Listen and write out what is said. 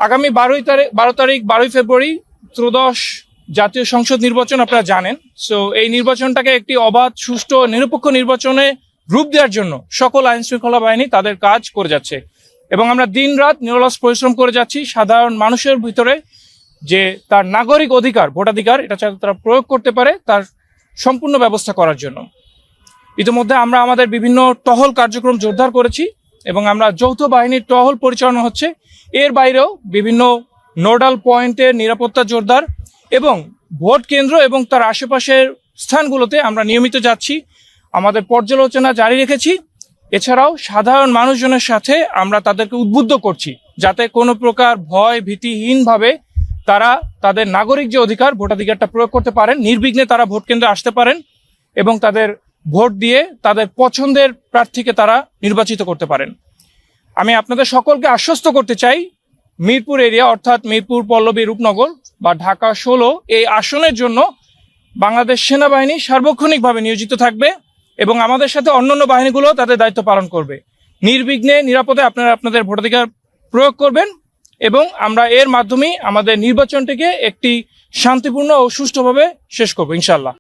আগামী 12 ফেব্রুয়ারি ত্রয়োদশ জাতীয় সংসদ নির্বাচন আপনারা জানেন। সো এই নির্বাচনটাকে একটি অবাধ, সুষ্ঠু, নিরপেক্ষ নির্বাচনে রূপ দেওয়ার জন্য সকল আইন শৃঙ্খলা বাহিনী তাদের কাজ করে যাচ্ছে এবং আমরা দিন রাত নিরলস পরিশ্রম করে যাচ্ছি সাধারণ মানুষের ভিতরে যে তার নাগরিক অধিকার, ভোটাধিকার, এটা যাতে তারা প্রয়োগ করতে পারে তার সম্পূর্ণ ব্যবস্থা করার জন্য। ইতিমধ্যে আমরা আমাদের বিভিন্ন টহল কার্যক্রম জোরদার করেছি এবং আমরা যৌথ বাহিনীর টহল পরিচালনা হচ্ছে। এর বাইরেও বিভিন্ন নোডাল পয়েন্টের নিরাপত্তা জোরদার এবং ভোট কেন্দ্র এবং তার আশেপাশের স্থানগুলোতে আমরা নিয়মিত যাচ্ছি, আমাদের পর্যালোচনা জারি রেখেছি। এছাড়াও সাধারণ মানুষজনের সাথে আমরা তাদেরকে উদ্বুদ্ধ করছি যাতে কোনো প্রকার ভয় ভীতিহীনভাবে তারা তাদের নাগরিক যে অধিকার, ভোটাধিকারটা প্রয়োগ করতে পারেন, নির্বিঘ্নে তারা ভোট কেন্দ্রে আসতে পারেন এবং তাদের ভোট দিয়ে তাদের পছন্দের প্রার্থীকে তারা নির্বাচিত করতে পারেন। আমি আপনাদের সকলকে আশ্বস্ত করতে চাই, মিরপুর এরিয়া অর্থাৎ মিরপুর, পল্লবী, রূপনগর বা ঢাকা 16 এই আসনের জন্য বাংলাদেশ সেনাবাহিনী সার্বক্ষণিকভাবে নিয়োজিত থাকবে এবং আমাদের সাথে অন্যান্য বাহিনীগুলো তাদের দায়িত্ব পালন করবে। নির্বিঘ্নে নিরাপদে আপনারা আপনাদের ভোটাধিকার প্রয়োগ করবেন এবং আমরা এর মাধ্যমেই আমাদের নির্বাচনটিকে একটি শান্তিপূর্ণ ও সুষ্ঠুভাবে শেষ করবো ইনশাআল্লাহ।